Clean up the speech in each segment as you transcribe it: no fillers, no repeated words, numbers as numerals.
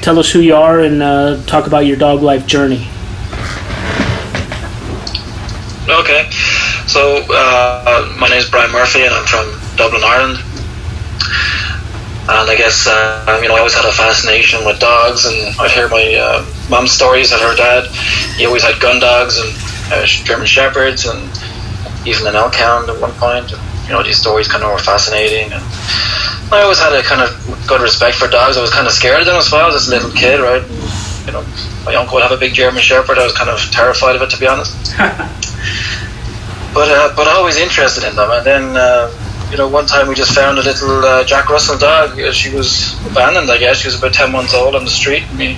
tell us who you are and talk about your dog life journey. Okay, so my name is Brian Murphy and I'm from Dublin, Ireland. And I guess, I always had a fascination with dogs, and I'd hear my mum's stories of her dad. He always had gun dogs and German Shepherds and even an elkhound at one point. And, these stories kind of were fascinating. And I always had a kind of good respect for dogs. I was kind of scared of them as well as a little kid, right? My uncle would have a big German Shepherd. I was kind of terrified of it, to be honest. But always interested in them. And then, one time we just found a little Jack Russell dog. She was abandoned, I guess. She was about 10 months old on the street. We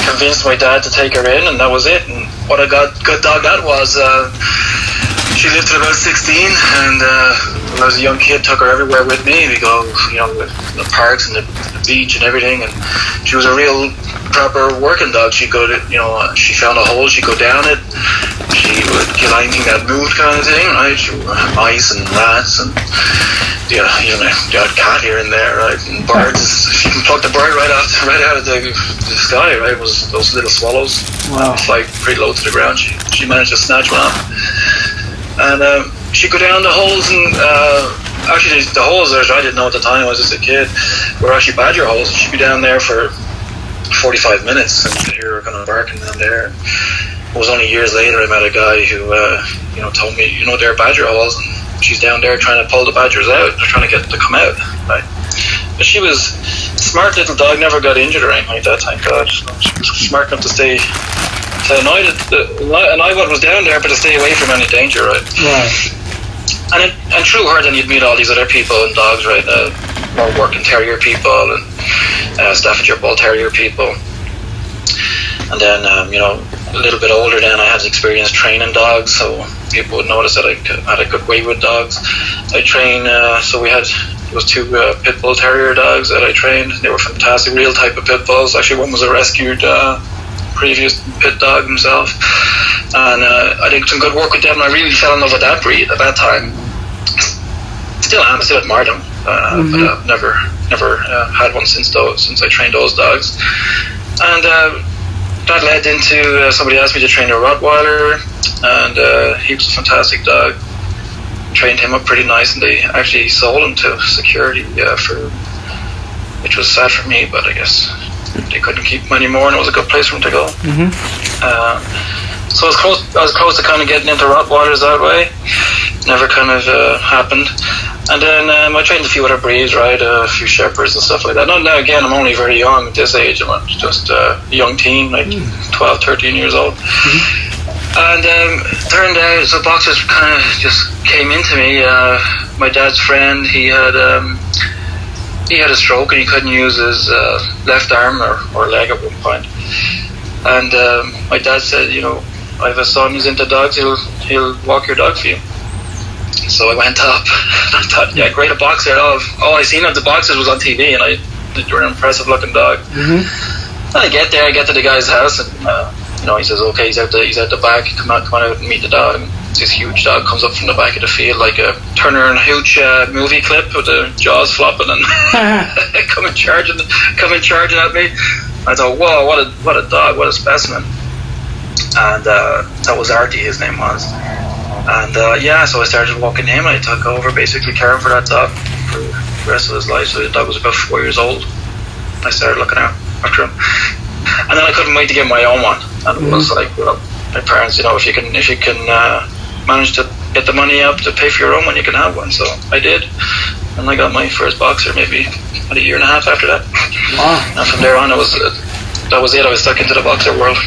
convinced my dad to take her in, and that was it. And what a good dog that was. She lived till about 16, and when I was a young kid, took her everywhere with me. We go, the parks and the beach and everything. And she was a real proper working dog. She'd go to, she found a hole, she'd go down it. She would kill anything that moved, kind of thing, right? Mice and rats and even a cat here and there, right? And birds. She can pluck the bird right out of the sky, right? It was those little swallows. Wow. Fly pretty low to the ground. She managed to snatch one off. And she'd go down the holes, and actually the holes there, I didn't know at the time, I was just a kid, were actually badger holes. She'd be down there for 45 minutes, and you could hear her kind of barking down there. It was only years later I met a guy who, told me, they're badger holes, and she's down there trying to pull the badgers out. They're trying to get them to come out, right? But she was a smart little dog, never got injured or anything like that, thank God. She was smart enough to stay, to annoy what was down there, but to stay away from any danger, right? Right. And through her, then you'd meet all these other people and dogs, right? More working terrier people and Staffordshire Bull Terrier people. And then, a little bit older then, I had experience training dogs, so people would notice that I had a good way with dogs. I trained, there was two pit bull terrier dogs that I trained. They were fantastic, real type of pit bulls. Actually, one was a rescued previous pit dog himself. And I did some good work with them, and I really fell in love with that breed at that time. Still admire them, but I've never had one since I trained those dogs. And that led into somebody asked me to train a Rottweiler, and he was a fantastic dog. Trained him up pretty nice, and they actually sold him to security which was sad for me, but I guess they couldn't keep him anymore, and it was a good place for him to go. So I was close to kind of getting into Rottweilers that way. Never kind of happened. And then I trained a few other breeds, right? A few Shepherds and stuff like that. Now again, I'm only very young at this age. I'm just a young teen, like 12, 13 years old. And turned out, so boxers kind of just came into me. My dad's friend, he had a stroke and he couldn't use his left arm or leg at one point. And my dad said, I have a son who's into dogs. He'll walk your dog for you. So I went up. I thought, yeah, great, a boxer. All I seen of the boxers was on TV, and they were an impressive looking dog. And I get there, I get to the guy's house, and he says, okay, he's out the back. Come on out and meet the dog. And this huge dog comes up from the back of the field like a Turner and Hooch movie clip with the jaws flopping and coming charging at me. I thought, whoa, what a dog, what a specimen. And that was Artie, his name was. And so I started walking him. I took over basically caring for that dog for the rest of his life. So the dog was about 4 years old. I started looking after him. And then I couldn't wait to get my own one. And it was like, well, my parents, if you can manage to get the money up to pay for your own one, you can have one. So I did. And I got my first boxer maybe about a year and a half after that. Wow. And from there on, that was it. I was stuck into the boxer world.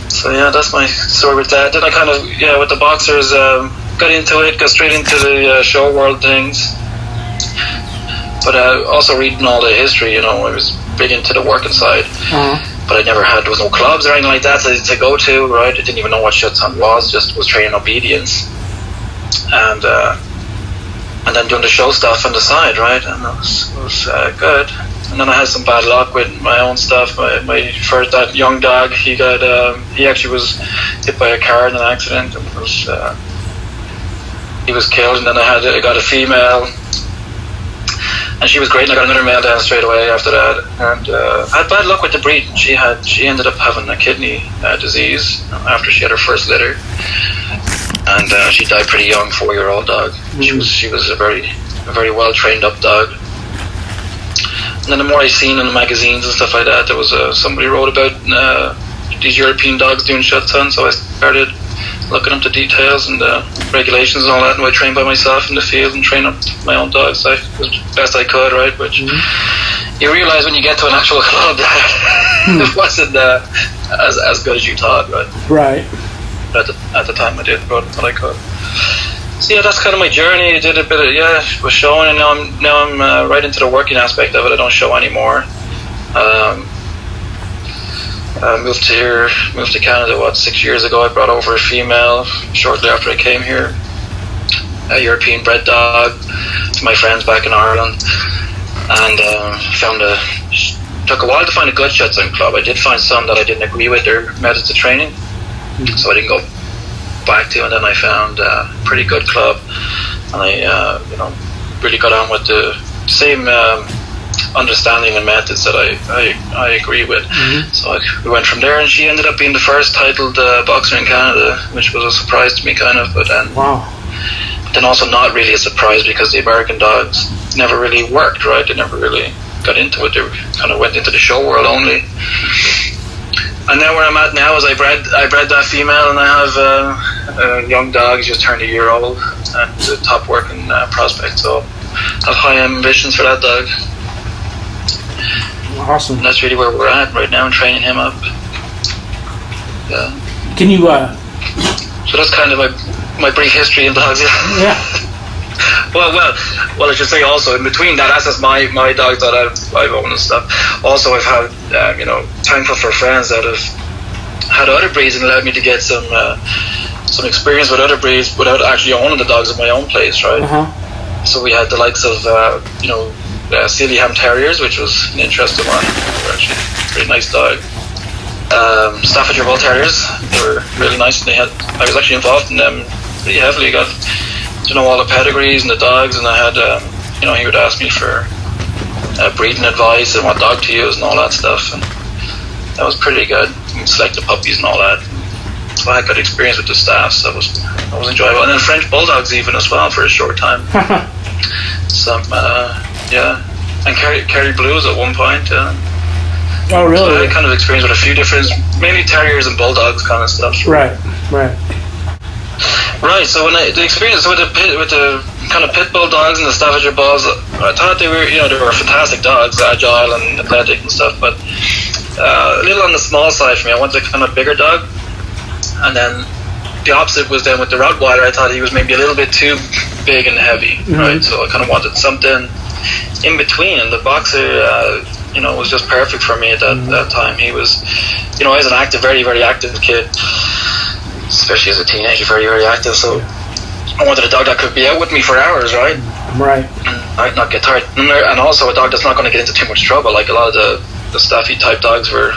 So yeah, that's my story with that. Then I kind of, with the boxers, got straight into the show world things. But also reading all the history, I was big into the working side. But there was no clubs or anything like that to go to, right? I didn't even know what Schutzhund was, just was training obedience. And then doing the show stuff on the side, right? And it was good. And then I had some bad luck with my own stuff. My first, that young dog, he actually was hit by a car in an accident, and he was killed. And then I got a female, And she was great, and I got another male down straight away after that. And I had bad luck with the breed. She ended up having a kidney disease after she had her first litter, and she died pretty young, 4-year-old dog. She was a very well trained up dog. And then the more I seen in the magazines and stuff like that, there was somebody wrote about these European dogs doing shuts on, so I started looking up the details and the regulations and all that, and I trained by myself in the field and trained up my own dogs as best I could, right? Which you realise when you get to an actual club that it wasn't as good as you thought, right? Right. But at the time I did what I could. So yeah, that's kind of my journey. I did a bit of was showing, and now I'm right into the working aspect of it. I don't show anymore. Moved to Canada 6 years ago. I brought over a female shortly after I came here, a European bred dog, to my friends back in Ireland, and took a while to find a good Shetland club. I did find some that I didn't agree with their methods of training, so I didn't go back to, and then I found a pretty good club, and I really got on with the same understanding and methods that I agree with. So we went from there, and she ended up being the first titled boxer in Canada, which was a surprise to me, kind of. But then also not really a surprise, because the American dogs never really worked, right? They never really got into it. They kind of went into the show world only. And now where I'm at now is I bred that female, and I have a young dog. He's just turned a year old, and he's a top working prospect. So I have high ambitions for that dog. Awesome. And that's really where we're at right now, and training him up. Yeah. Can you? So that's kind of my brief history in dogs. Yeah. Well, I should say also, in between that, that's just my dogs that I've owned and stuff. Also, I've had, thankful for friends that have had other breeds and allowed me to get some experience with other breeds without actually owning the dogs at my own place, right? So we had the likes of, Sealyham Terriers, which was an interesting one. They were actually a pretty nice dog. Staffordshire Bull Terriers, they were really nice, and I was actually involved in them pretty heavily. Got to know all the pedigrees and the dogs, and I had, he would ask me for breeding advice and what dog to use and all that stuff, and that was pretty good. Select the puppies and all that. So I had good experience with the staff, so that was enjoyable. And then French Bulldogs even as well for a short time. And Kerry Blues at one point. Oh, really? So I had kind of experience with a few different, mainly terriers and bulldogs kind of stuff. Right. So when the experience with the kind of pit bull dogs and the Staffordshire Bulls, I thought they were fantastic dogs, agile and athletic and stuff, but a little on the small side for me. I wanted a kind of bigger dog, and then the opposite was then with the Rottweiler. I thought he was maybe a little bit too big and heavy, right? So I kind of wanted something in between, and the boxer, was just perfect for me at that time. He was, he was an active, very, very active kid, especially as a teenager, very, very active. So I wanted a dog that could be out with me for hours, right? Right. I'd not get tired, and also a dog that's not going to get into too much trouble. Like a lot of the staffy type dogs were,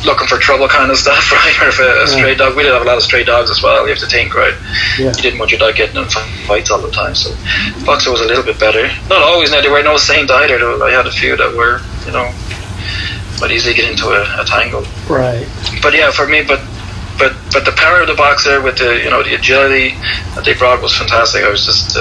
looking for trouble kind of stuff, right? Or if a stray dog, we did have a lot of stray dogs as well. You have to think, right? Yeah. You didn't want your dog getting in fights all the time. So boxer was a little bit better. Not always. Now, there were no saint either. I had a few that were, might easily get into a tangle. Right. But yeah, for me, but the power of the boxer with the the agility that they brought was fantastic. I was just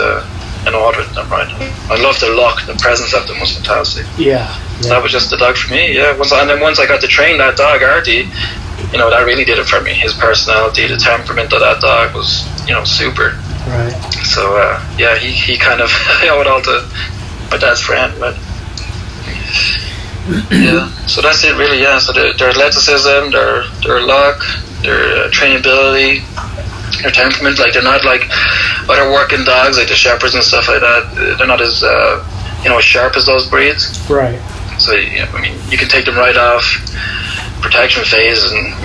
in awe with them, right? I loved the look, the presence of them was fantastic. Yeah. That was just the dog for me. Yeah. Once I got to train that dog, Artie, that really did it for me. His personality, the temperament of that dog was super. Right. So he kind of I owe it all to my dad's friend, but. Yeah, so that's it really, yeah. So their athleticism, their luck, their trainability, their temperament, like they're not like other working dogs like the shepherds and stuff like that. They're not as as sharp as those breeds. Right. So you can take them right off protection phase, and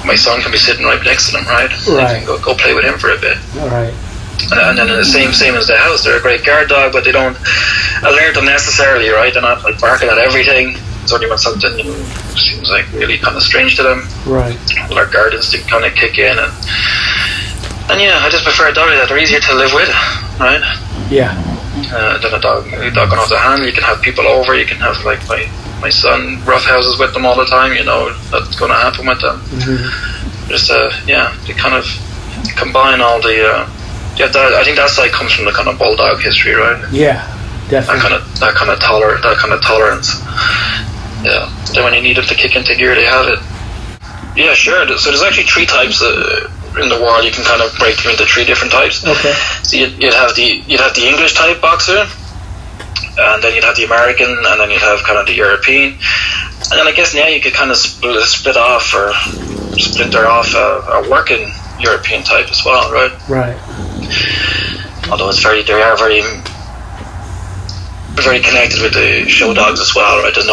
my son can be sitting right next to them, right? Right. You can go play with him for a bit. All right. And then the same as the house, they're a great guard dog, but they don't alert unnecessarily, right? They're not like barking at everything. It's only when something seems like really kind of strange to them. Right. Our guard instinct kind of kick in, and yeah, I just prefer a dog that they're easier to live with, right? Yeah. Then a dog going off the handle. You can have people over. You can have like my son rough houses with them all the time. You know that's going to happen with them. Just they kind of combine all the. I think that side comes from the kind of bulldog history, right? Yeah, definitely. That kind of tolerance. Yeah. Then when you need them to kick into gear, they have it. Yeah, sure. So there's actually 3 types in the world. You can kind of break them into 3 different types. Okay. So you'd have the English type boxer, and then you'd have the American, and then you'd have kind of the European, and then I guess now you could kind of split off or splinter off a working European type as well, right? Right. Although they are very connected with the show dogs as well, right? There's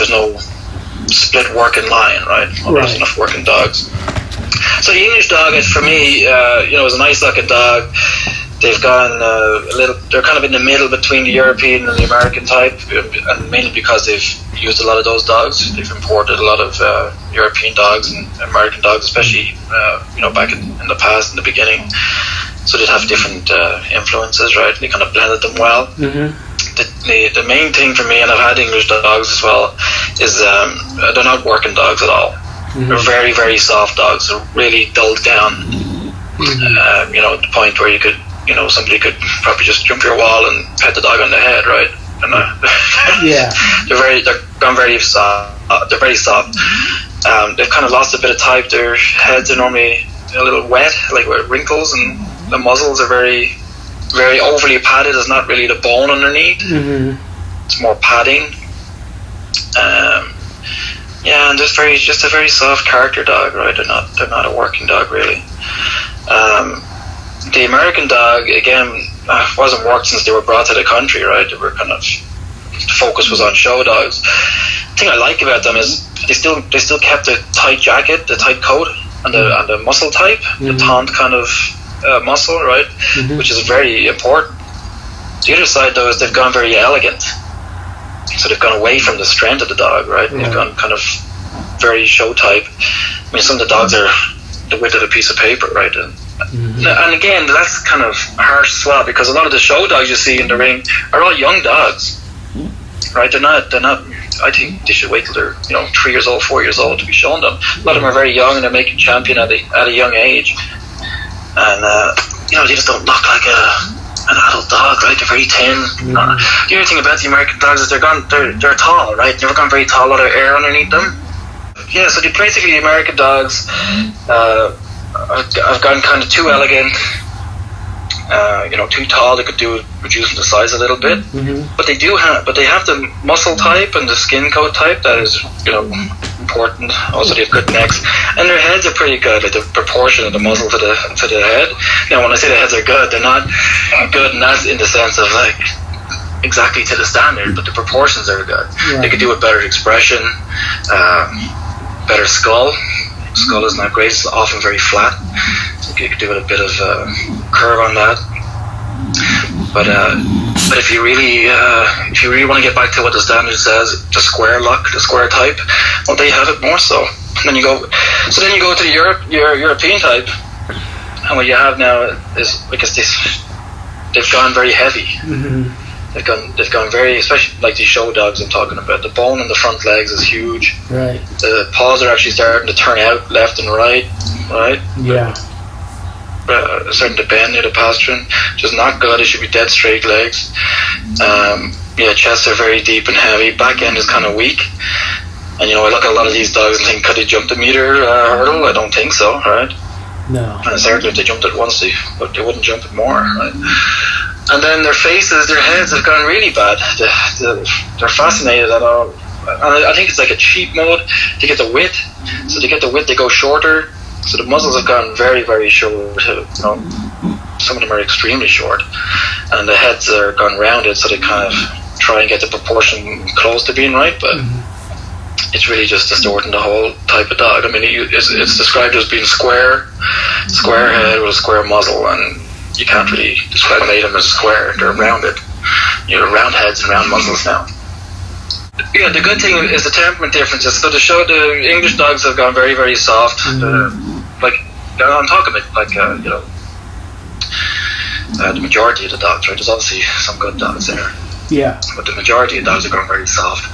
no split working line, right? There's enough working dogs. So the English dog is, for me, is a nice looking dog. They've gone they're kind of in the middle between the European and the American type, and mainly because they've used a lot of those dogs. They've imported a lot of European dogs and American dogs, especially back in the past, in the beginning. So they'd have different influences, right? They kind of blended them well. The main thing for me, and I've had English dogs as well, is they're not working dogs at all. They're very, very soft dogs. They're really dulled down. The point where you could, somebody could probably just jump your wall and pet the dog on the head, right? And they're gone very soft. They're very soft. They've kind of lost a bit of type. Their heads are normally a little wet, like with wrinkles, and the muzzles are very, very overly padded. There's not really the bone underneath. It's more padding. And just a very soft character dog, right? They're not a working dog really. The American dog, again, wasn't worked since they were brought to the country, right? They were kind of, the focus was on show dogs. The thing I like about them is they still kept the tight jacket, the tight coat, and the muscle type, the taunt kind of muscle, right? Which is very important. The other side, though, is they've gone very elegant. So they've gone away from the strength of the dog, right? They've gone kind of very show type. I mean, some of the dogs are the width of a piece of paper, right? And again, that's kind of harsh as well, because a lot of the show dogs you see in the ring are all young dogs, right? They're not. I think they should wait till they're 3 years old, 4 years old to be shown them. A lot of them are very young and they're making champion at a young age, and they just don't look like an adult dog, right? They're very thin. The other thing about the American dogs is they're tall, right? They've gone very tall, a lot of air underneath them. Yeah, so basically the American dogs have gone kind of too elegant, too tall. They could do with reducing the size a little bit, but they have the muscle type and the skin coat type that is important. Also, they have good necks, and their heads are pretty good. Like the proportion of the muzzle to the head. Now, when I say the heads are good, they're not good, not in the sense of like exactly to the standard, but the proportions are good. Right. They could do with better expression, better skull. Skull is not great. It's often very flat. So you could do with a bit of curve on that. But if you really want to get back to what the standard says, the square look, the square type, well, they have it more so. And then you go to the European type, and what you have now is, because they've gone very heavy. They've gone very, especially like these show dogs I'm talking about. The bone in the front legs is huge. Right. The paws are actually starting to turn out left and right. Yeah. Starting to bend near the pastern, which is not good. It should be dead straight legs. Chests are very deep and heavy. Back end is kind of weak. And I look at a lot of these dogs and think, could they jump the meter hurdle? I don't think so, right? No. And certainly if they jumped it once, but they wouldn't jump it more, right? And then their faces, their heads have gone really bad. They're fascinated at all. And I think it's like a cheat mode to get the width. So to get the width, they go shorter. So the muzzles have gone very, very short. Some of them are extremely short. And the heads are gone rounded, so they kind of try and get the proportion close to being right, but it's really just distorting the whole type of dog. I mean, it's described as being square head with a square muzzle, and you can't really describe them as square. They're rounded. Round heads and round muzzles now. Yeah, the good thing is the temperament differences. So the English dogs have gone very, very soft. I'm talking about the majority of the dogs, right? There's obviously some good dogs there. Yeah. But the majority of dogs are going very soft.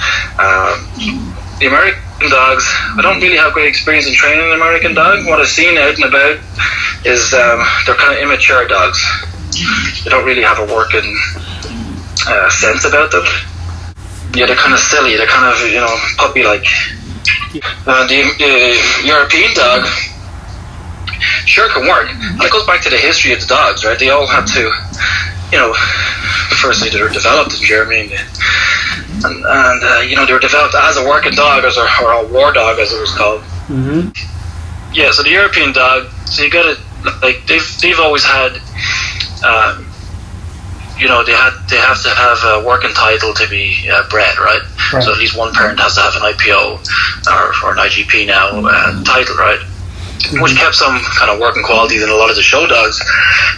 The American dogs, I don't really have great experience in training an American dog. What I've seen out and about is they're kind of immature dogs. They don't really have a working sense about them. Yeah, they're kind of silly. They're kind of, puppy-like. The European dog sure can work. And it goes back to the history of the dogs, right? They all had to, firstly they were developed in Germany, and they were developed as a working dog, or a war dog, as it was called. Mm-hmm. Yeah, so the European dog, so you got to, like, they've always had, they have to have a working title to be bred, right? So at least one parent has to have an IPO or an IGP now title, right? Mm-hmm. Which kept some kind of working qualities in a lot of the show dogs,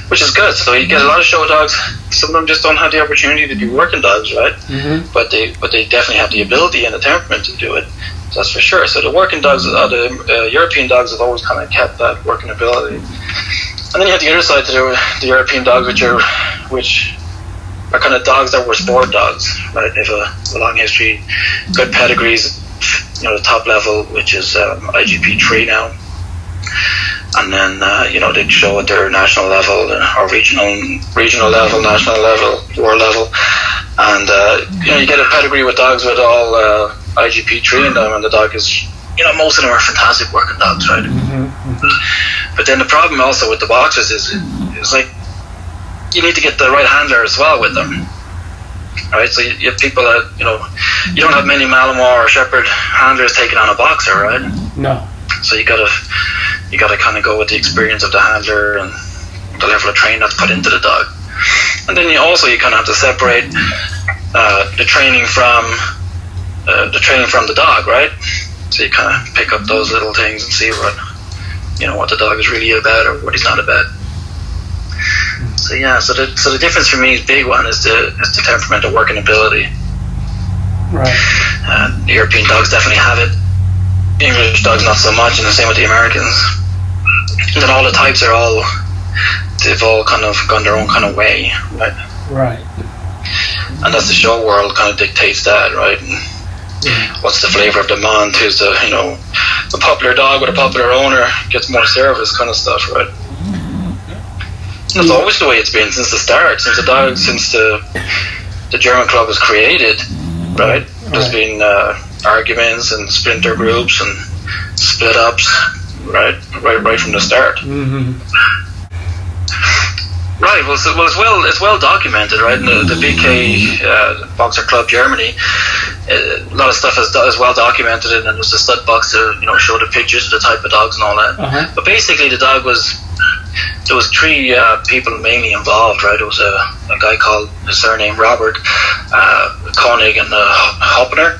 which is good. So you get a lot of show dogs. Some of them just don't have the opportunity to be working dogs, right? Mm-hmm. But they definitely have the ability and the temperament to do it. So that's for sure. So the working dogs, the European dogs, have always kind of kept that working ability. And then you have the other side to the European dogs, which are kind of dogs that were sport dogs, right? They have a long history, good pedigrees. The top level, which is IGP 3 now. And then they show at their national level or regional level, national level, world level, and you get a pedigree with dogs with all IGP 3 in them, and the dog is, most of them are fantastic working dogs, right? Mm-hmm, mm-hmm. But then the problem also with the boxers is like you need to get the right handler as well with them. Right, so you have people that you don't have many Malamar or Shepherd handlers taking on a boxer, right? No. So you gotta kind of go with the experience of the handler and the level of training that's put into the dog. And then you kind of have to separate the training from the dog, right? So you kind of pick up those little things and see what the dog is really about or what he's not about. So yeah, so the difference for me, big one, is the temperament of working ability. Right. The European dogs definitely have it. English dogs not so much, and the same with the Americans. And then all the types they've all kind of gone their own kind of way, right? Right. And that's the show world kind of dictates that, right? And what's the flavour of the month? Who's the popular dog with a popular owner gets more service, kind of stuff, right? That's always the way it's been since the start, since the German club was created, right? There's been arguments and splinter groups and split ups, right from the start. Mm-hmm. Right. Well, it's well documented, right? In the BK Boxer Club Germany, a lot of stuff is well documented, and there's a stud box to show the pictures of the type of dogs and all that. Uh-huh. But basically, there was 3 people mainly involved, right? There was a guy called, his surname Robert Koenig, and Hoppner.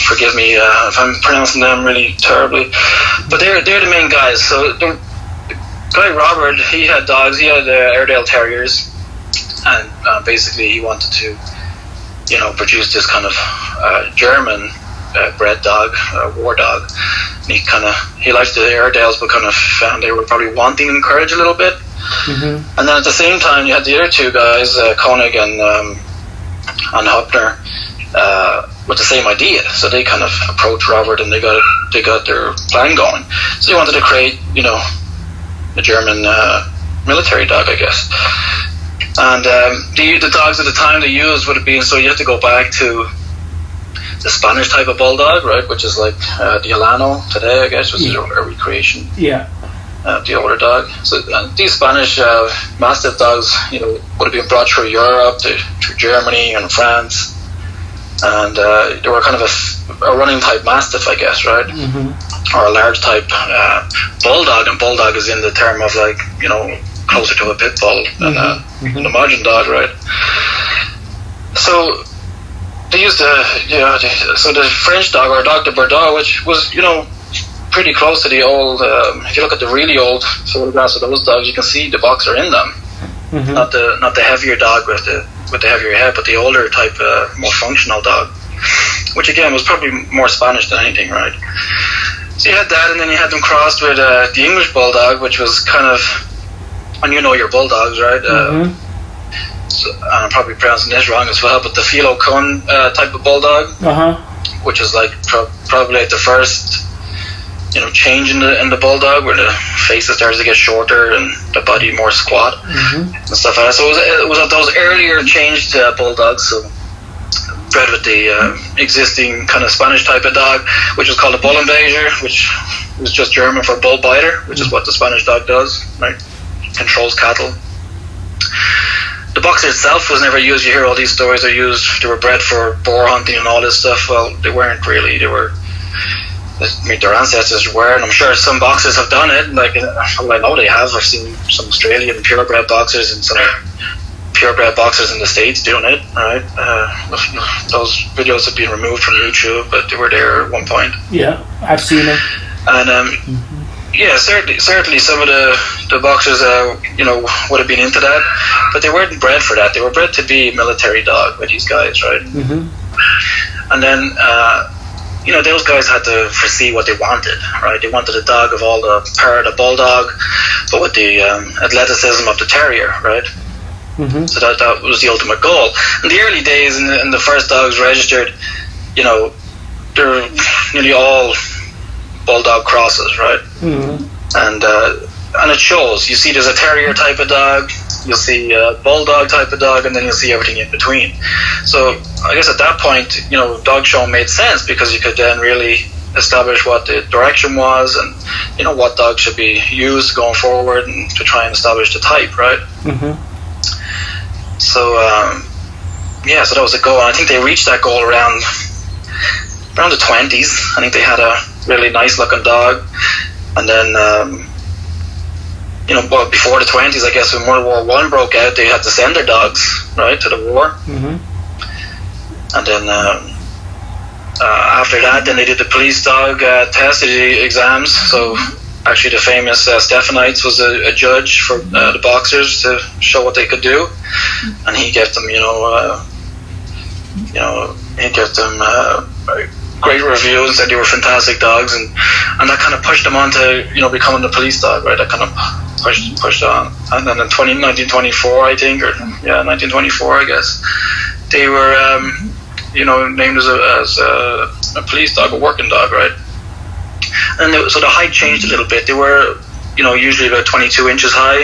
Forgive me if I'm pronouncing them really terribly, but they're the main guys. So the guy Robert, he had dogs. He had Airedale Terriers, and basically he wanted to, produce this kind of German bred dog, war dog. And he liked the Airedales, but kind of found they were probably wanting encourage a little bit. Mm-hmm. And then at the same time, you had the other 2 guys, Koenig and Hoppner, with the same idea. So they kind of approached Robert, and they got their plan going. So they wanted to create, a German military dog, I guess. And the dogs at the time they used would have been, so you have to go back to the Spanish type of bulldog, right, which is like the Alano today, I guess, was a recreation. Yeah. The older dog. So these Spanish Mastiff dogs, would have been brought through Europe, through Germany and France, and they were kind of a running type Mastiff, I guess, right? Mm-hmm. Or a large type bulldog, and bulldog is in the term of like, closer to a pit bull than a modern dog, right? So they used so the French dog, or Dog de Bordeaux, which was, pretty close to the old, if you look at the really old photographs of those dogs, you can see the boxer in them. Mm-hmm. Not the heavier dog with the heavier head, but the older type, more functional dog, which again was probably more Spanish than anything, right? So you had that, and then you had them crossed with the English bulldog, which was kind of, and your bulldogs, right? and I'm probably pronouncing this wrong as well, but the Philo Kun type of bulldog, which is like probably like the first, change in the bulldog, where the faces started to get shorter and the body more squat and stuff like that. So it was those earlier changed bulldogs. So bred with the existing kind of Spanish type of dog, which was called a bull invader, which was just German for bull biter, which is what the Spanish dog does, right? Controls cattle. The boxer itself was never used. You hear all these stories they were bred for boar hunting and all this stuff. Well, they weren't really. Their ancestors were, and I'm sure some boxers have done it. Like, I know they have. I've seen some Australian purebred boxers and some purebred boxers in the States doing it, right? Those videos have been removed from YouTube, but they were there at one point. Yeah, I've seen them. And yeah, certainly some of the boxers, would have been into that, but they weren't bred for that. They were bred to be a military dog by these guys, right? And then, those guys had to foresee what they wanted, right? They wanted a dog of all the power of the bulldog, but with the athleticism of the terrier, right? So that was the ultimate goal. In the early days, in the first dogs registered, they're nearly all bulldog crosses, right? And it shows. You see, there's a terrier type of dog, you'll see a bulldog type of dog, and then you'll see everything in between. So I guess at that point, dog show made sense, because you could then really establish what the direction was, and what dog should be used going forward, and to try and establish the type, right? So so that was the goal, and I think they reached that goal around the 20s. I think they had a really nice looking dog, and then before the 20s, I guess, when World War I broke out, they had to send their dogs, right, to the war. And then after that, then they did the police dog test, the exams. So actually the famous Stephanites was a judge for the boxers to show what they could do, and he gave them great reviews, said they were fantastic dogs, and that kind of pushed them on to becoming the police dog, right? That kind of pushed on. And then in 1924, I think, 1924, I guess, they were named as a police dog, a working dog, right? And so the height changed a little bit. They were usually about 22 inches high,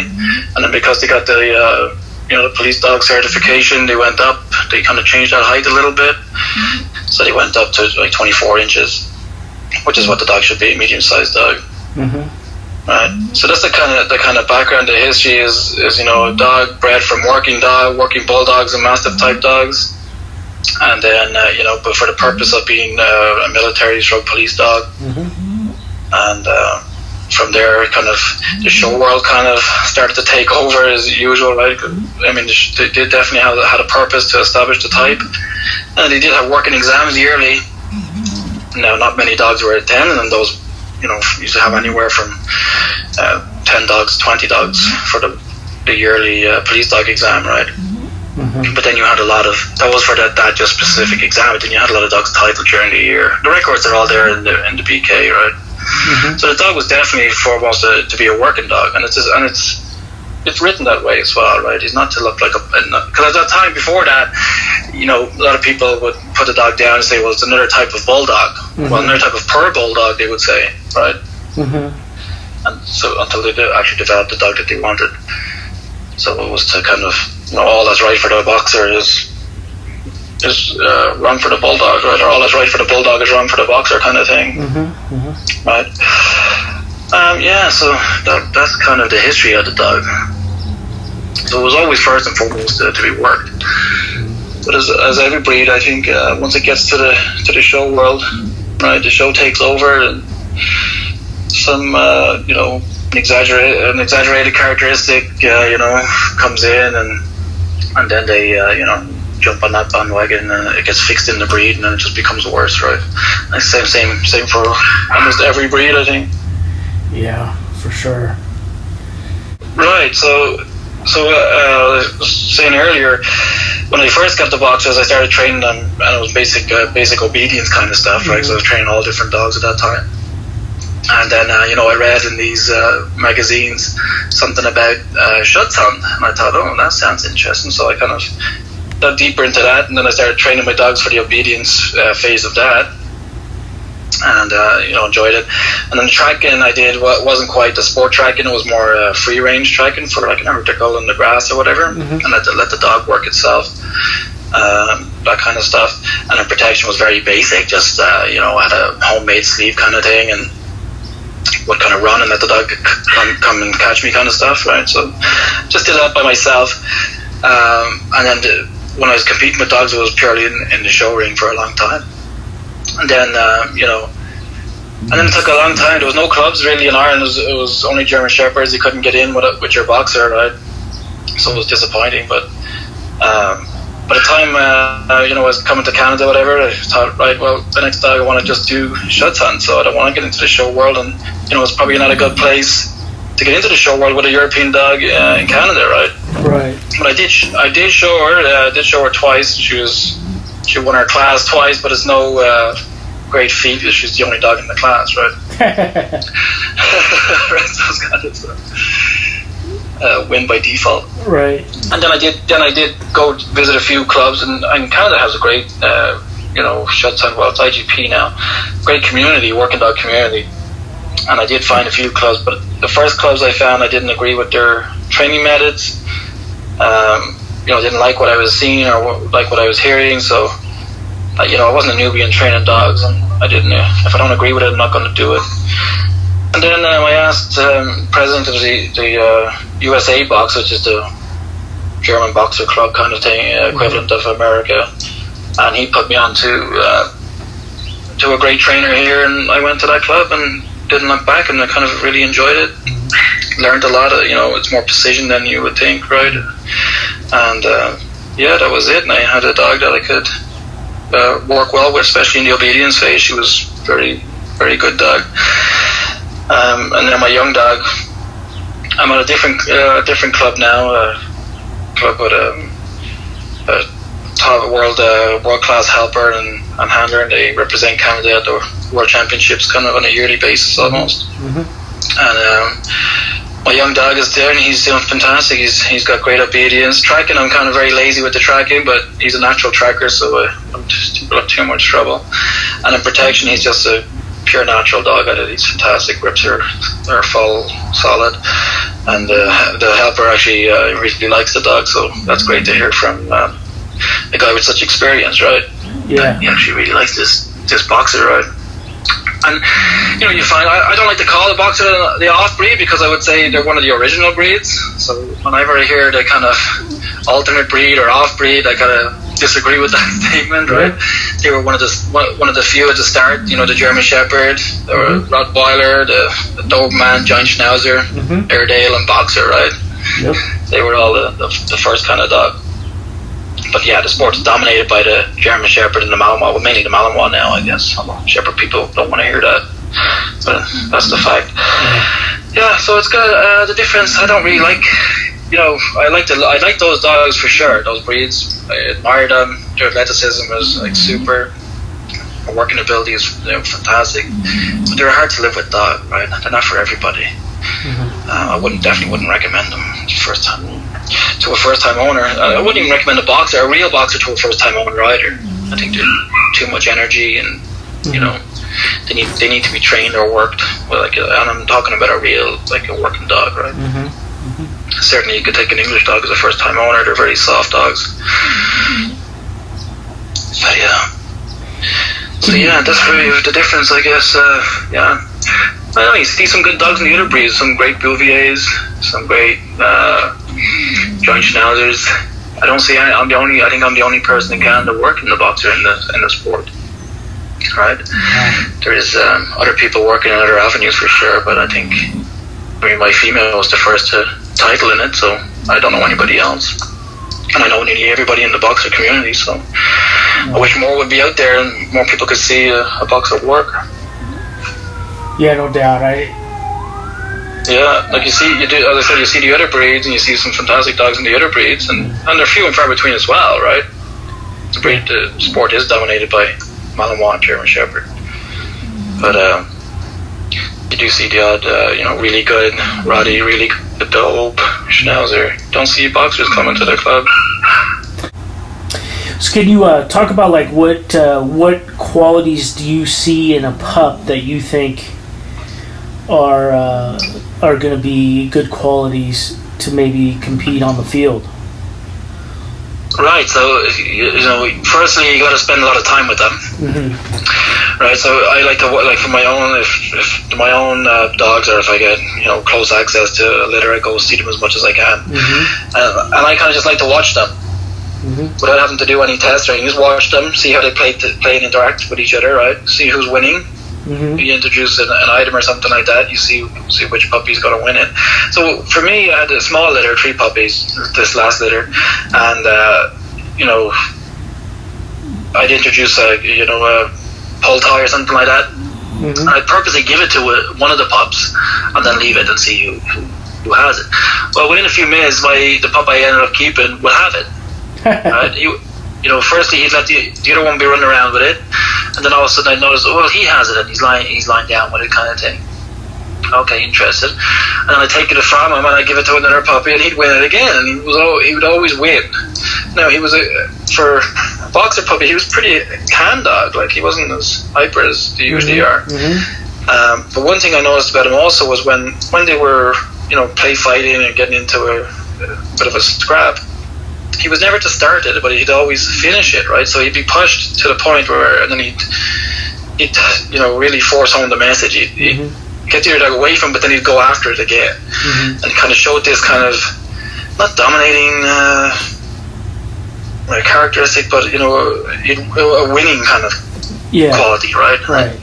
and then because they got the the police dog certification, they went up. They kind of changed that height a little bit, so they went up to like 24 inches, which is what the dog should be, a medium-sized dog. Right. So that's the kind of background. The history is a dog bred from working bulldogs and mastiff type dogs, and then but for the purpose of being a military stroke police dog, and from there, kind of the show world kind of started to take over as usual, right? I mean, they did definitely had a purpose to establish the type, and they did have working exams yearly. Now, not many dogs were attending, and those used to have anywhere from 10 dogs, 20 dogs for the yearly police dog exam, right? But then you had a lot of, that was for that just specific exam, but then you had a lot of dogs titled during the year. The records are all there in the BK, right? So the dog was definitely foremost to be a working dog, and it's written that way as well, right? He's not to look like because at that time before that, a lot of people would put the dog down and say, well, it's another type of bulldog. Well, another type of pur bulldog, they would say, right? And so until they actually developed the dog that they wanted. So it was to kind of, all that's right for the boxer is wrong for the bulldog, right? Or all that's right for the bulldog is wrong for the boxer, kind of thing, right? So that's kind of the history of the dog. So it was always first and foremost to be worked. But as every breed, I think once it gets to the show world, right, the show takes over, and some an exaggerated characteristic comes in, and then they jump on that bandwagon, and it gets fixed in the breed, and then it just becomes worse, right? And same for almost every breed, I think. Yeah, for sure. Right. So I was saying earlier, when I first got the boxers, I started training them, and it was basic obedience kind of stuff, right? So I was training all different dogs at that time. And then, I read in these magazines something about Schutzhund, and I thought, oh, that sounds interesting. So I kind of dug deeper into that, and then I started training my dogs for the obedience phase of that, and enjoyed it. And then the tracking I did wasn't quite the sport tracking; it was more free range tracking for like an article in the grass or whatever, and let the dog work itself. That kind of stuff. And then protection was very basic, just had a homemade sleeve kind of thing, and would kind of run and let the dog come and catch me kind of stuff, right? So just did that by myself. And then when I was competing with dogs, it was purely in the show ring for a long time. And then and then it took a long time. There was no clubs really in Ireland. It was only German Shepherds. You couldn't get in with your boxer, right? So it was disappointing. But by the time I was coming to Canada, whatever, I thought, right, well, the next dog I want to just do Schutzhund, so I don't want to get into the show world, and it's probably not a good place to get into the show world with a European dog in Canada, right? Right. But I did show her. I did show her twice. She won her class twice, but it's no great feat because she's the only dog in the class, right? Right, so it's kind of win by default. Right. And then I did go visit a few clubs, and Canada has a great Schutzhund, well, it's IGP now, great community, working dog community. And I did find a few clubs, but the first clubs I found, I didn't agree with their training methods. Didn't like what I was seeing or like what I was hearing. So, I wasn't a newbie in training dogs, and I didn't. If I don't agree with it, I'm not going to do it. And then I asked president of the USA Box, which is the German boxer club kind of thing, equivalent of America, and he put me on to a great trainer here, and I went to that club and didn't look back, and I kind of really enjoyed it. Learned a lot of, it's more precision than you would think, right? And that was it. And I had a dog that I could work well with, especially in the obedience phase. She was very, very good dog. And then my young dog, I'm at a different club now, a club with a top world class helper and handler, and they represent Canada at the World Championships kind of on a yearly basis almost. And my young dog is there, and he's doing fantastic. He's got great obedience. Tracking, I'm kind of very lazy with the tracking, but he's a natural tracker, so I don't have too much trouble. And in protection, he's just a pure natural dog at it. He's fantastic. Grips are full, solid, and the helper actually really likes the dog, so that's great to hear from a guy with such experience, right? Yeah. He actually really likes this boxer, right? And you find I don't like to call the boxer the off breed, because I would say they're one of the original breeds. So whenever I hear the kind of alternate breed or off breed, I kind of disagree with that statement, right? They were one of the few at the start. The German Shepherd, the Rottweiler, the Doberman, Giant Schnauzer, Airedale, and Boxer, right? Yep. They were all the first kind of dog. But yeah, the sport's dominated by the German Shepherd and the Malinois. Well, mainly the Malinois now, I guess. Shepherd people don't want to hear that, but that's the fact. Yeah, so it's got the difference. I don't really like, I like those dogs for sure. Those breeds, I admire them. Their athleticism is like super. Their working ability is fantastic. But they're hard to live with dog, right? They're not for everybody. I definitely wouldn't recommend them to a first time owner. I wouldn't even recommend a real boxer to a first time owner either. I think they're too much energy, and they need to be trained or worked. Well, and I'm talking about a working dog, right? Certainly, you could take an English dog as a first time owner. They're very soft dogs. But yeah. So yeah, that's really the difference, I guess. I know you see some good dogs in the other breeds, some great Bouviers, some great Giant Schnauzers. I don't see any. I think I'm the only person in Canada working the boxer in the sport. Right? There is other people working in other avenues for sure, but I think my female was the first title in it, so I don't know anybody else. And I know nearly everybody in the boxer community, so I wish more would be out there and more people could see a boxer work. Yeah, no doubt. Yeah, like you see the other breeds, and you see some fantastic dogs in the other breeds, and they're few and far between as well, right? The sport is dominated by Malinois and German Shepherd. But you do see the odd, really good Roddy, really good dope Schnauzer. Don't see boxers coming to the club. So can you talk about like what qualities do you see in a pup that you think are going to be good qualities to maybe compete on the field? Right. So firstly you got to spend a lot of time with them. Mm-hmm. Right. So I like to for my own if my own dogs, or if I get close access to a litter, I go see them as much as I can. Mm-hmm. And I kind of just like to watch them. Mm-hmm. Without having to do any test training, just watch them, see how they play and interact with each other, right? See who's winning. Mm-hmm. You introduce an item or something like that, you see which puppy's going to win it. So for me, I had a small litter, 3 puppies, this last litter, and I'd introduce a pull tie or something like that. Mm-hmm. And I'd purposely give it to one of the pups and then leave it and see who has it. Well, within a few minutes, the pup I ended up keeping would have it. Right? Firstly he'd let the other one be running around with it, and then all of a sudden I noticed, well, he has it, and he's lying down with it, kind of thing. Okay, interested. And then I take it from him and I give it to another puppy, and he'd win it again, and he would always win. Now he was for a boxer puppy, he was pretty calm dog, like he wasn't as hyper as they usually are. Mm-hmm. But one thing I noticed about him also was when they were play fighting and getting into a bit of a scrap, he was never to start it, but he'd always finish it, right? So he'd be pushed to the point where, and then he'd really force home the message. He'd get the other dog away from him, but then he'd go after it again. Mm-hmm. And kind of showed this kind of, not dominating characteristic, but, a winning kind of quality, right? Right.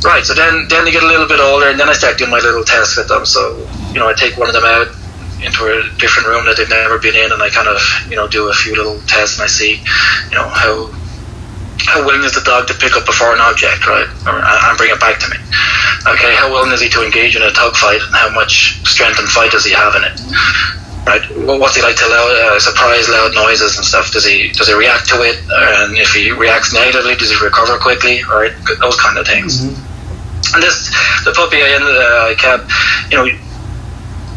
Right, so then they get a little bit older, and then I start doing my little tests with them. So, I take one of them out into a different room that they've never been in, and I kind of do a few little tests, and I see how willing is the dog to pick up a foreign object, right, and bring it back to me. Okay, how willing is he to engage in a tug fight, and how much strength and fight does he have in it, right? What's he like to surprise loud noises and stuff? Does he react to it, and if he reacts negatively, does he recover quickly, right? Those kind of things. And the puppy I kept,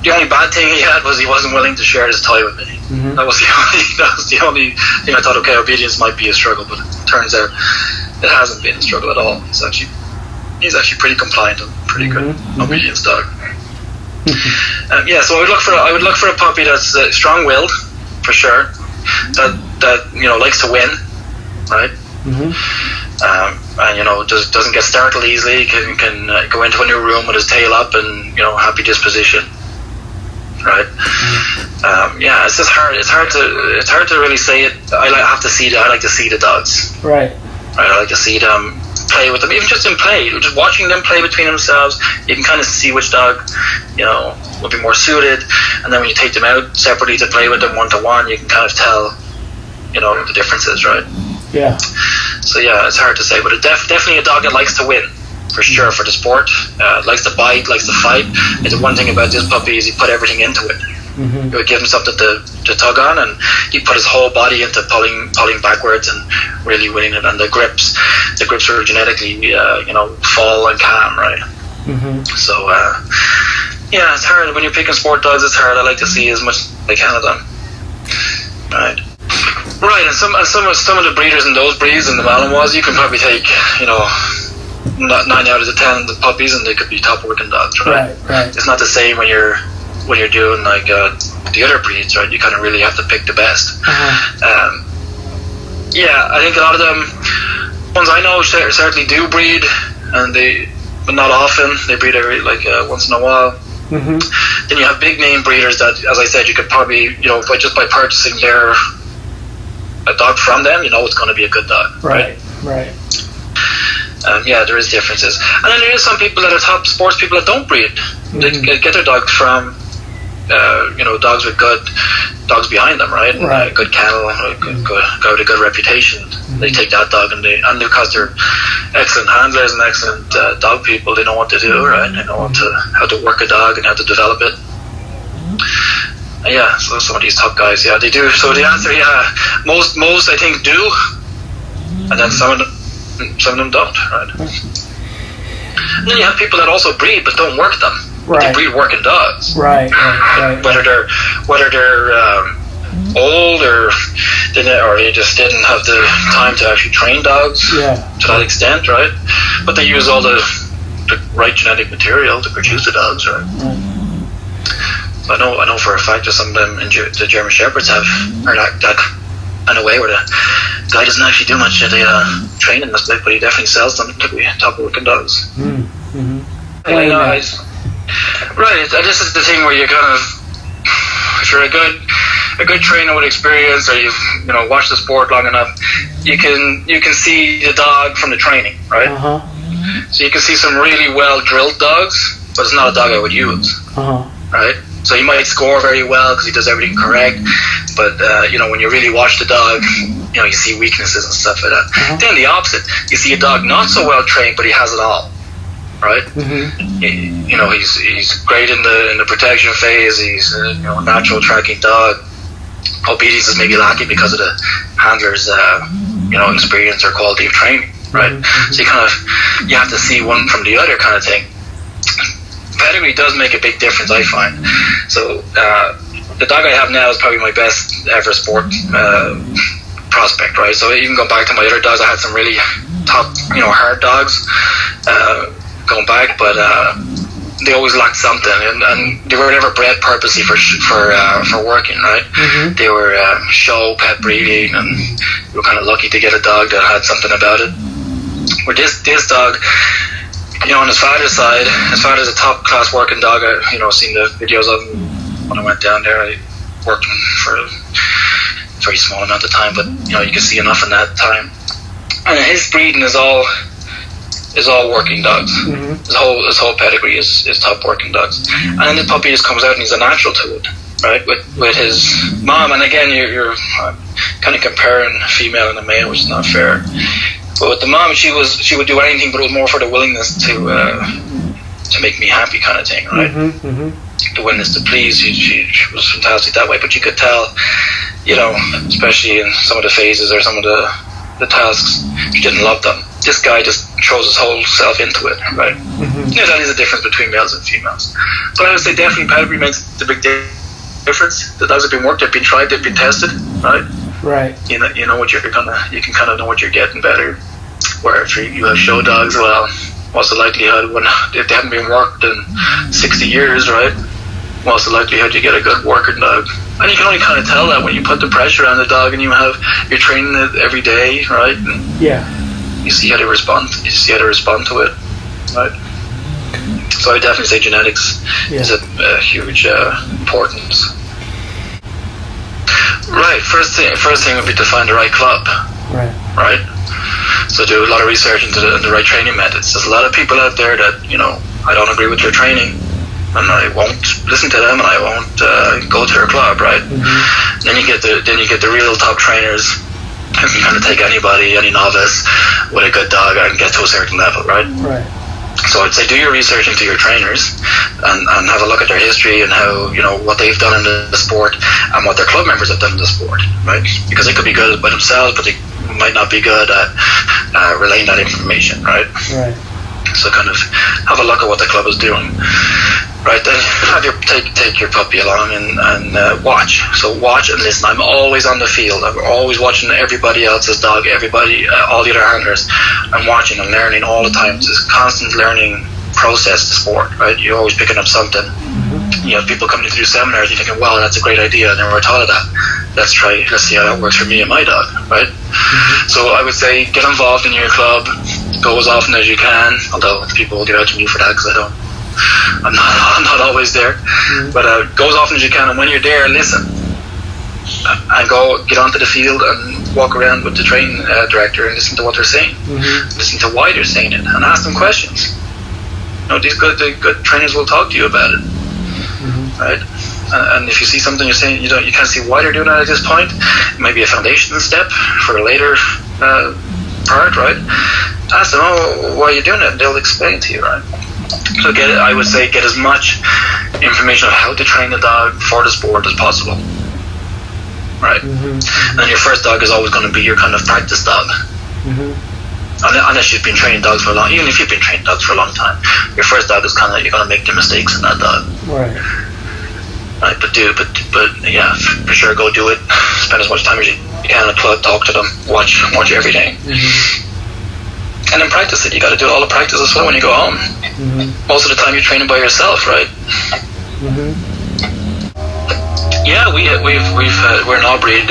the only bad thing he had was he wasn't willing to share his toy with me. Mm-hmm. That was the only thing I thought, okay, obedience might be a struggle, but it turns out it hasn't been a struggle at all. He's actually pretty compliant and pretty good obedience dog. So I would look for a puppy that's strong-willed, for sure, that likes to win, right? And doesn't get startled easily, can go into a new room with his tail up and happy disposition. Right. It's just hard. It's hard to really say it. I like to see the dogs. Right. I like to see them play with them, even just in play. Just watching them play between themselves, you can kind of see which dog, will be more suited. And then when you take them out separately to play with them one to one, you can kind of tell, the differences, right? Yeah. So it's hard to say, but definitely a dog that likes to win. For sure, for the sport, likes to bite, likes to fight. And the one thing about this puppy is he put everything into it. He would give him something to tug on, and he put his whole body into pulling backwards and really winning it. And the grips were genetically, full and calm, right? So, it's hard when you're picking sport dogs. It's hard. I like to see as much as I can of them, right? Right, and some of the breeders in those breeds and the Malinois, you can probably take, 9 out of the 10 of the puppies, and they could be top working dogs, right? Right. It's not the same when you're doing like the other breeds, right? You kind of really have to pick the best. I think a lot of them, ones I know certainly do breed, but not often. They breed every once in a while. Then you have big name breeders that, as I said, you could probably by purchasing a dog from them, it's going to be a good dog, right? Right. There is differences, and then there is some people that are top sports people that don't breed. They get their dogs from, dogs with good dogs behind them, right? Right. Good kennel, guy with a good reputation. They take that dog, and because they're excellent handlers and excellent dog people, they know what to do, right? They know how to work a dog and how to develop it. So some of these top guys, they do. So the answer, most I think do, and then some of them don't, right? And then you have people that also breed but don't work them. But they breed working dogs. Right. Whether they're old or they just didn't have the time to actually train dogs to that extent, right? But they use all the right genetic material to produce the dogs, right? So I know for a fact that some of them, the German Shepherds are like that in a way where the guy doesn't actually do much of the training aspect, but he definitely sells them to be top working dogs. Right, this is the thing where you kind of, if you're a good trainer with experience, or you've watched the sport long enough, you can see the dog from the training, right? So you can see some really well drilled dogs, but it's not a dog I would use, right? So he might score very well because he does everything correct, but when you really watch the dog, you see weaknesses and stuff like that. Then the opposite, you see a dog not so well trained, but he has it all, right? He's great in the protection phase. He's a natural tracking dog. Obedience is maybe lacking because of the handler's experience or quality of training, right? So you have to see one from the other kind of thing. Pedigree does make a big difference, I find. So the dog I have now is probably my best ever sport prospect, right? So even going back to my other dogs, I had some really top, hard dogs going back, but they always lacked something, and they were never bred purposely for working, right? They were show pet breeding, and we were kind of lucky to get a dog that had something about it. Where this dog, on his father's side, his father's a top class working dog. I seen the videos of him when I went down there. I worked him for a very small amount of time, but you can see enough in that time. And his breeding is all working dogs. His whole pedigree is top working dogs. And then the puppy just comes out and he's a natural to it, right? With his mom, and again you're kind of comparing a female and a male, which is not fair. But with the mom, she would do anything, but it was more for the willingness to make me happy kind of thing, right? The willingness to please. She was fantastic that way, but you could tell, especially in some of the phases or some of the tasks, she didn't love them. This guy just throws his whole self into it, right? That is a difference between males and females. But I would say definitely pedigree makes the big difference. The dogs have been worked, they've been tried, they've been tested, right? Right. You know what you can kind of know what you're getting better. Where if you have show dogs, well, what's the likelihood if they haven't been worked in 60 years, right? What's the likelihood you get a good working dog? And you can only kind of tell that when you put the pressure on the dog and you're training it every day, right? And you see how they respond. You see how they respond to it, right? So I would definitely say genetics is a huge importance. Right. First thing would be to find the right club. Right. So do a lot of research into the right training methods. There's a lot of people out there that I don't agree with their training, and I won't listen to them, and I won't go to their club. Right. Then you get the real top trainers who can kind of take any novice with a good dog and get to a certain level. Right. So I'd say do your research into your trainers and have a look at their history and how what they've done in the sport and what their club members have done in the sport, right? Because they could be good by themselves, but they might not be good at relaying that information, right? So kind of have a look at what the club is doing, right? Then take your puppy along and watch. So watch and listen. I'm always on the field. I'm always watching everybody else's dog, all the other handlers. I'm watching and learning all the time. It's a constant learning process, the sport, right? You're always picking up something. People coming to do seminars, you're thinking, wow, that's a great idea. I never thought of that. Let's see how that works for me and my dog, right? So I would say get involved in your club, go as often as you can, although people will get out to me for that because I'm not always there, but go as often as you can, and when you're there, listen and go get onto the field and walk around with the training director and listen to what they're saying, listen to why they're saying it, and ask them questions. These good trainers will talk to you about it, right? And if you see something you're saying you can't see why they're doing it at this point, it might be a foundation step for a later part, right? Ask them, why are you doing it? They'll explain to you, right? So I would say get as much information on how to train the dog for the sport as possible, right? And then your first dog is always going to be your kind of practice dog. unless you've been training dogs for a long, even if you've been training dogs for a long time, your first dog is kind of, you're going to make the mistakes in that dog. Right. Right, but yeah, for sure, go do it. Spend as much time as you can in the club, talk to them, watch everything. Mm-hmm. And then practice it. You got to do all the practice as well when you go home. Mm-hmm. Most of the time you're training by yourself, right? Mm-hmm. Yeah, we're an all-breed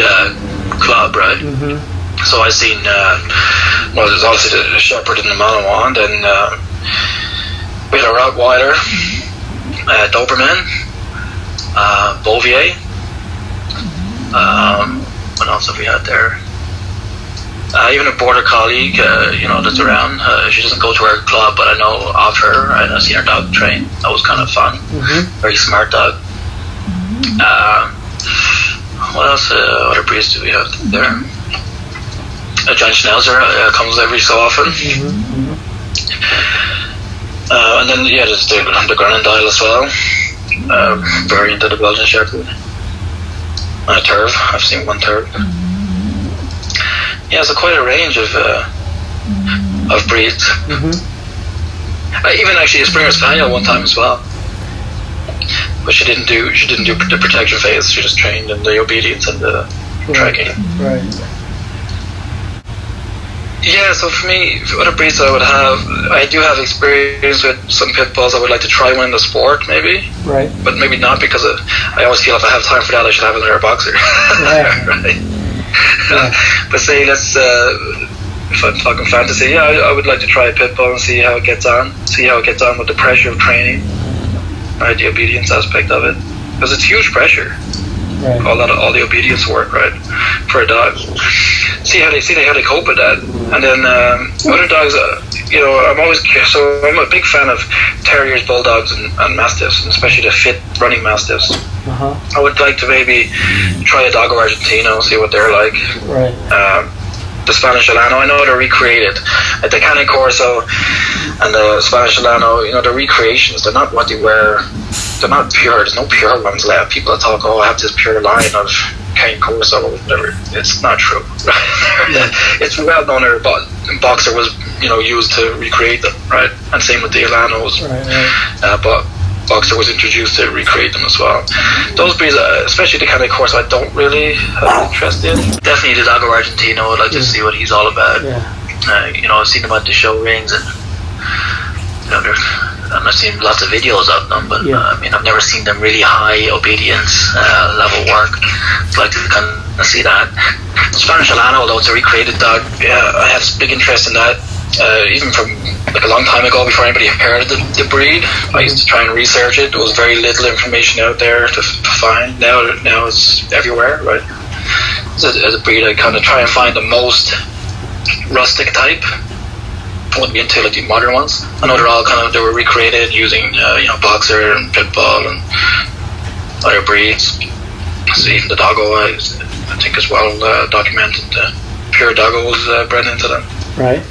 club, right? Mm-hmm. So I seen, there's obviously the Shepherd and the Malinois, and we had a Rottweiler, Doberman, Bouvier. What else have we had there? Even a border collie, that's around. She doesn't go to our club, but I know of her, and I've seen her dog train. That was kind of fun. Mm-hmm. Very smart dog. What else? Other breeds do we have there? A Giant Schnauzer comes every so often. Mm-hmm. And then, there's the Grenadile as well. Variant of the Belgian Shepherd. A Turf. I've seen one Turf. Yeah, so quite a range of breeds. Mm-hmm. Even actually a Springer Spaniel one time as well. But she didn't do the protection phase. She just trained in the obedience and the tracking. Right. Yeah, so for me, for other breeds I do have experience with some pit bulls. I would like to try one in the sport, maybe. Right. But maybe not, because I always feel if I have time for that, I should have another boxer. Yeah. Right. Yeah. But say, if I'm talking fantasy, I would like to try a pit bull and see how it gets on. See how it gets on with the pressure of training. Right, the obedience aspect of it. Because it's huge pressure. Right. All the obedience work, right, for a dog. See how they cope with that, and then other dogs. I'm a big fan of terriers, bulldogs, and mastiffs, and especially the fit running mastiffs. Uh-huh. I would like to maybe try a Dogo Argentino, see what they're like. Right. The Spanish Alano, I know they're recreated. The Cane Corso and the Spanish Alano, they're recreations. They're not what they were. They're not pure. There's no pure ones left. People that talk, I have this pure line of Cane Corso or whatever. It's not true. Yeah. It's well known that Boxer was, used to recreate them, right? And same with the Alanos. Right. But Boxer was introduced to recreate them as well. Those breeds, especially the Cane Corso, I don't really have interest in. Definitely the Dogo Argentino. I'd like to see what he's all about. Yeah. I've seen him at the show rings, and I've seen lots of videos of them, but I've never seen them really high obedience level work. I'd like to kind of see that. Spanish Alano, although it's a recreated dog, I have big interest in that. Even from a long time ago, before anybody heard of the breed, I used to try and research it. There was very little information out there to find. Now it's everywhere, right? As a breed, I kind of try and find the most rustic type. I wouldn't be into the modern ones. I know they were recreated using Boxer and Pit Bull and other breeds. So even the Doggo, I think is well documented. Pure Doggo was bred into them. Right.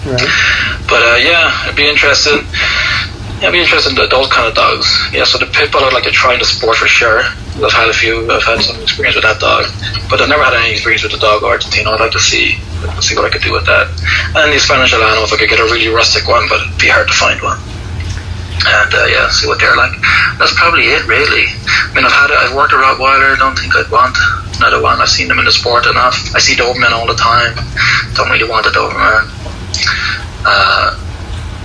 But I'd be interested. I'd be interested in those kind of dogs. Yeah, so the Pit Bull I'd like to try in the sport for sure. I've had some experience with that dog, but I've never had any experience with the Dogo Argentino. I'd like to see what I could do with that. And the Spanish Alano, if I could get a really rustic one, but it'd be hard to find one. And see what they're like. That's probably it, really. I've worked a Rottweiler. Don't think I'd want another one. I've seen them in the sport enough. I see Doberman all the time. Don't really want a Doberman.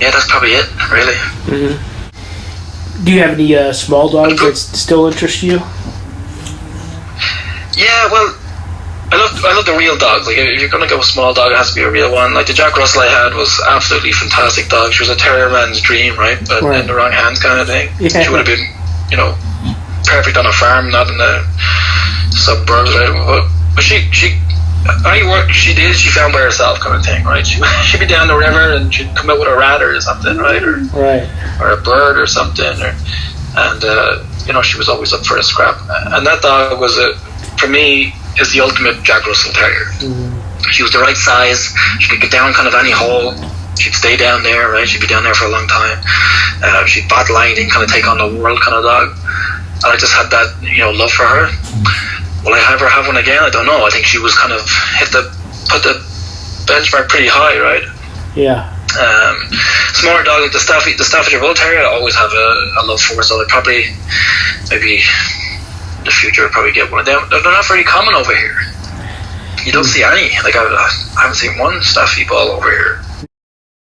That's probably it, really. Mm-hmm. Do you have any small dogs that still interest you? Yeah, well, I love the real dogs. Like, if you're going to go with a small dog, it has to be a real one. Like, the Jack Russell I had was absolutely fantastic dog. She was a terrier man's dream, right? But in the wrong hands kind of thing. Yeah. She would have been, perfect on a farm, not in the suburbs, right? But any work she did, she found by herself kind of thing, right? She'd be down the river and she'd come out with a rat or something, right? Or a bird or something. And she was always up for a scrap. And that dog was, for me, is the ultimate Jack Russell Terrier. She was the right size. She could get down kind of any hole. She'd stay down there, right? She'd be down there for a long time. She'd battle anything, kind of take on the world kind of dog. And I just had that, love for her. Will I ever have one again? I don't know. I think she was kind of put the benchmark pretty high, right? Yeah. Smaller dog like the Staffordshire Bull Terrier, I always have a love for, so I probably maybe in the future I'll probably get one of them. They're not very common over here. You don't see any. Like I haven't seen one Staffy Bull over here.